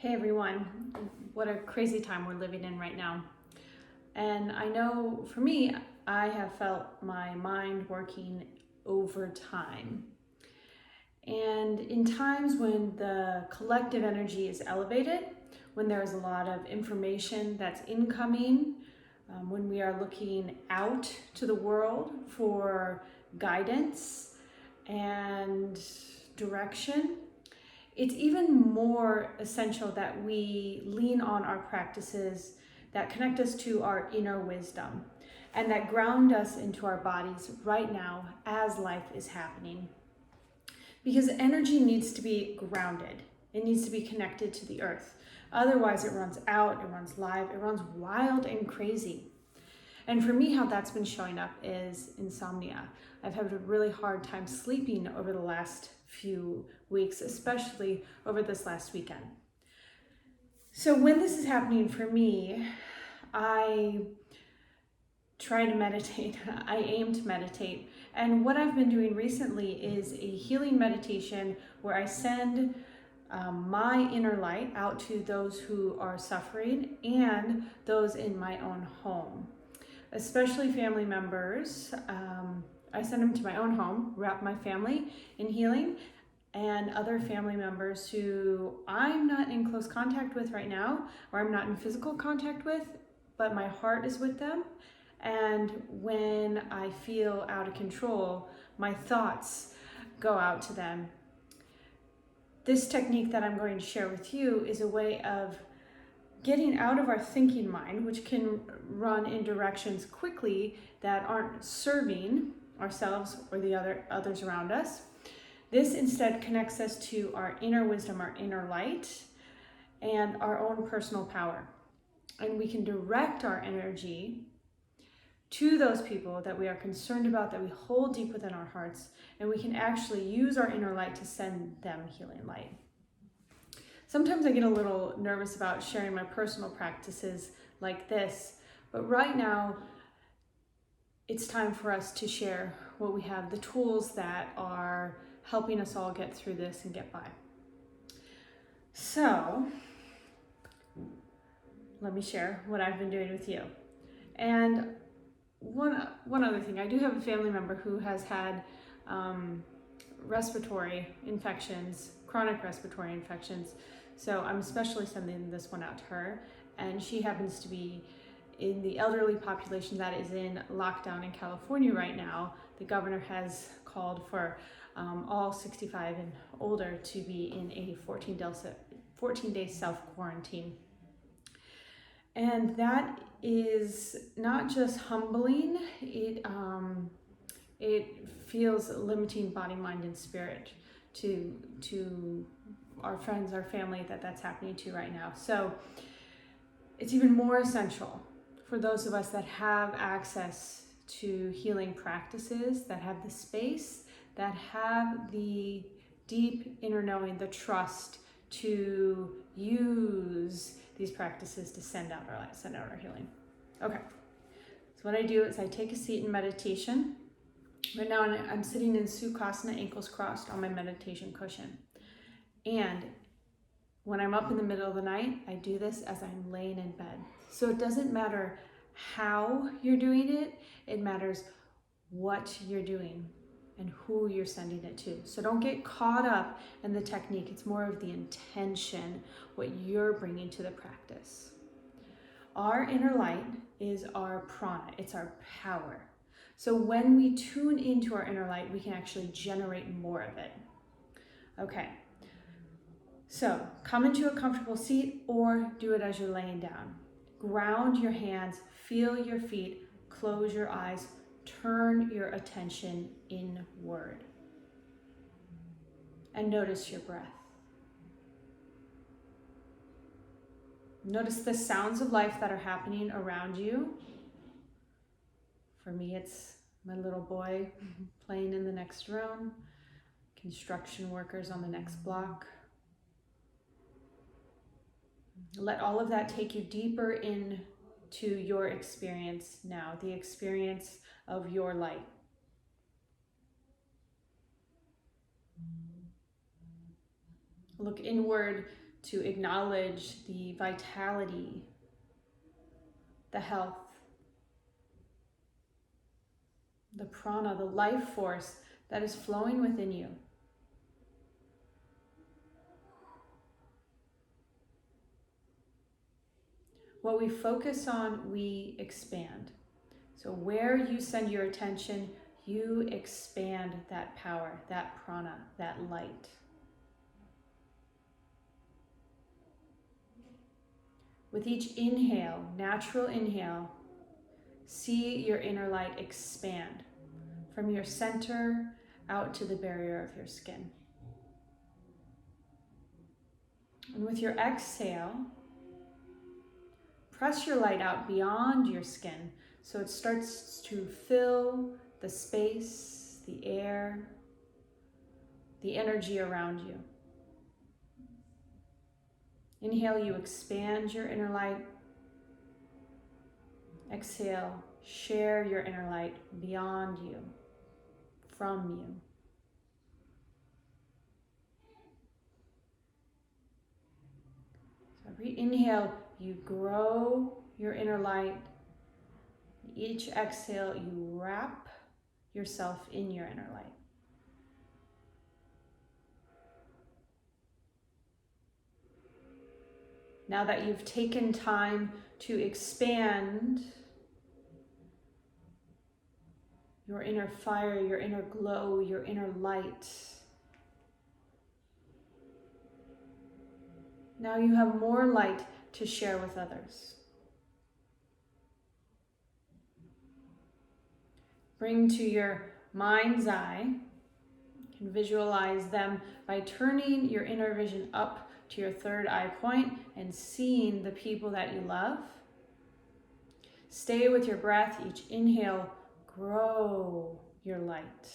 Hey everyone, what a crazy time we're living in right now. And I know for me, I have felt my mind working overtime. And in times when the collective energy is elevated, when there's a lot of information that's incoming, when we are looking out to the world for guidance and direction, it's even more essential that we lean on our practices that connect us to our inner wisdom and that ground us into our bodies right now as life is happening. Because energy needs to be grounded, it needs to be connected to the earth. Otherwise, it runs out, it runs live, it runs wild and crazy. And for me, how that's been showing up is insomnia. I've had a really hard time sleeping over the last few weeks, especially over this last weekend. So when this is happening for me, I try to meditate. I aim to meditate. And what I've been doing recently is a healing meditation where I send my inner light out to those who are suffering and those in my own home, especially family members. I send them to my own home, wrap my family in healing, and other family members who I'm not in close contact with right now, or I'm not in physical contact with, but my heart is with them. And when I feel out of control, my thoughts go out to them. This technique that I'm going to share with you is a way of getting out of our thinking mind, which can run in directions quickly that aren't serving ourselves or the others around us. This instead connects us to our inner wisdom, our inner light, and our own personal power. And we can direct our energy to those people that we are concerned about, that we hold deep within our hearts, and we can actually use our inner light to send them healing light. Sometimes I get a little nervous about sharing my personal practices like this, but right now it's time for us to share what we have, the tools that are helping us all get through this and get by. So let me share what I've been doing with you. And one other thing, I do have a family member who has had respiratory infections, chronic respiratory infections. So I'm especially sending this one out to her. And she happens to be in the elderly population that is in lockdown in California right now. The governor has called for all 65 and older to be in a 14-day self-quarantine. And that is not just humbling, it feels limiting body, mind, and spirit to our friends, our family that's happening to right now. So it's even more essential for those of us that have access to healing practices, that have the space, that have the deep inner knowing, the trust to use these practices to send out our light, send out our healing. Okay, so what I do is I take a seat in meditation. Right now I'm sitting in Sukhasana, ankles crossed on my meditation cushion. And when I'm up in the middle of the night, I do this as I'm laying in bed. So it doesn't matter how you're doing it, it matters what you're doing and who you're sending it to. So don't get caught up in the technique. It's more of the intention, what you're bringing to the practice. Our inner light is our prana, it's our power. So when we tune into our inner light, we can actually generate more of it. Okay, so come into a comfortable seat or do it as you're laying down. Ground your hands, feel your feet, close your eyes, turn your attention inward. And notice your breath. Notice the sounds of life that are happening around you. For me, it's my little boy playing in the next room, construction workers on the next block. Let all of that take you deeper into your experience now, the experience of your light. Look inward to acknowledge the vitality, the health, the prana, the life force that is flowing within you. What we focus on, we expand. So where you send your attention, you expand that power, that prana, that light. With each inhale, natural inhale, see your inner light expand from your center out to the barrier of your skin. And with your exhale, press your light out beyond your skin so it starts to fill the space, the air, the energy around you. Inhale, you expand your inner light. Exhale, share your inner light beyond you, from you. So every inhale, you grow your inner light. Each exhale, you wrap yourself in your inner light. Now that you've taken time to expand your inner fire, your inner glow, your inner light, now you have more light to share with others. Bring to your mind's eye, you can visualize them by turning your inner vision up to your third eye point and seeing the people that you love. Stay with your breath. Each inhale, grow your light.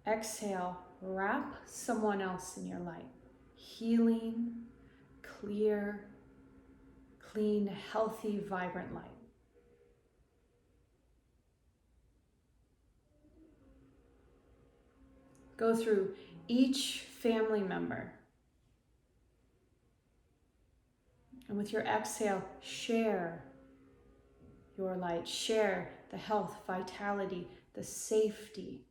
Exhale, wrap someone else in your light. Healing, clear, clean, healthy, vibrant light. Go through each family member. And with your exhale, share your light. Share the health, vitality, the safety.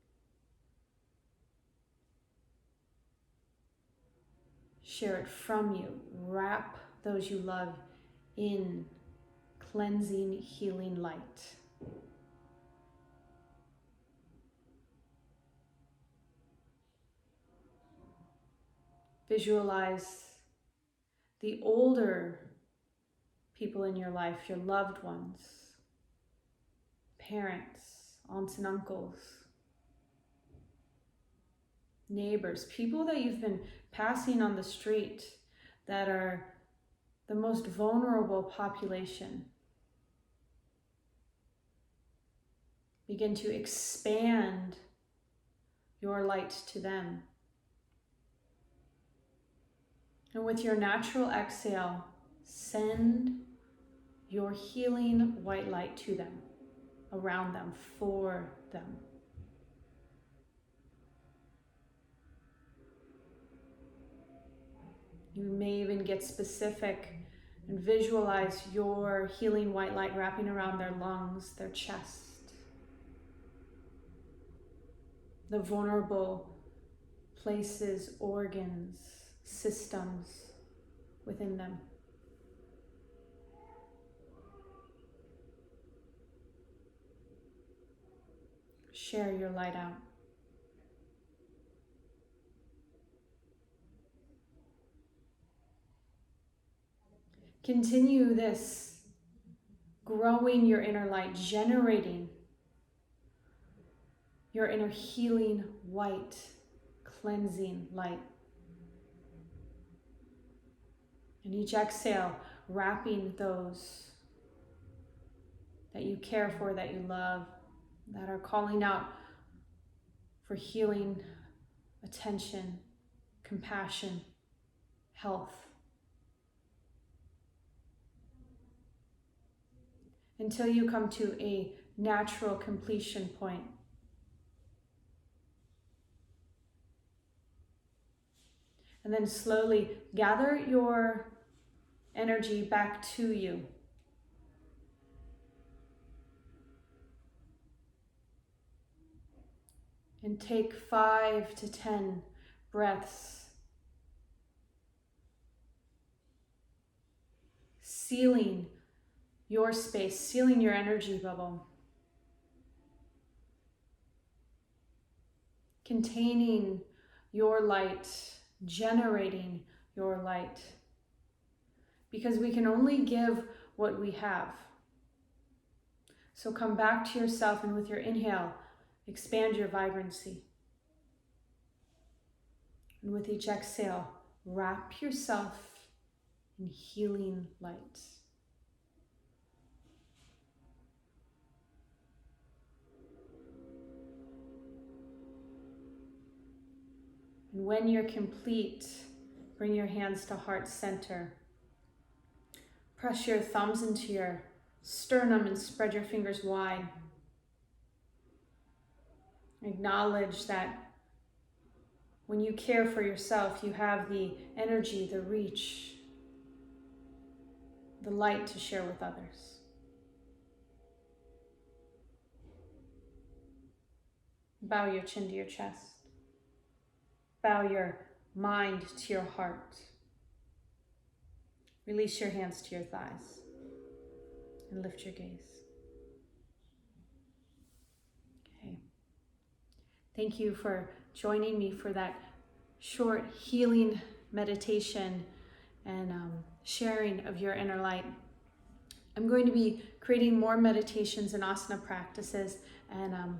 Share it from you. Wrap those you love in cleansing, healing light. Visualize the older people in your life, your loved ones, parents, aunts and uncles, neighbors, people that you've been passing on the street that are the most vulnerable population. Begin to expand your light to them. And with your natural exhale, send your healing white light to them, around them, for them. You may even get specific and visualize your healing white light wrapping around their lungs, their chest, the vulnerable places, organs, systems within them. Share your light out. Continue this, growing your inner light, generating your inner healing, white, cleansing light. And each exhale, wrapping those that you care for, that you love, that are calling out for healing, attention, compassion, health. Until you come to a natural completion point. And then slowly gather your energy back to you. And take 5 to 10 breaths, sealing your space, sealing your energy bubble, containing your light, generating your light. Because we can only give what we have. So come back to yourself, and with your inhale, expand your vibrancy. And with each exhale, wrap yourself in healing light. And when you're complete, bring your hands to heart center. Press your thumbs into your sternum and spread your fingers wide. Acknowledge that when you care for yourself, you have the energy, the reach, the light to share with others. Bow your chin to your chest. Bow your mind to your heart. Release your hands to your thighs and lift your gaze. Okay. Thank you for joining me for that short healing meditation and sharing of your inner light. I'm going to be creating more meditations and asana practices and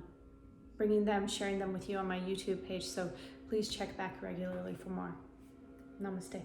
sharing them with you on my YouTube page. So please check back regularly for more. Namaste.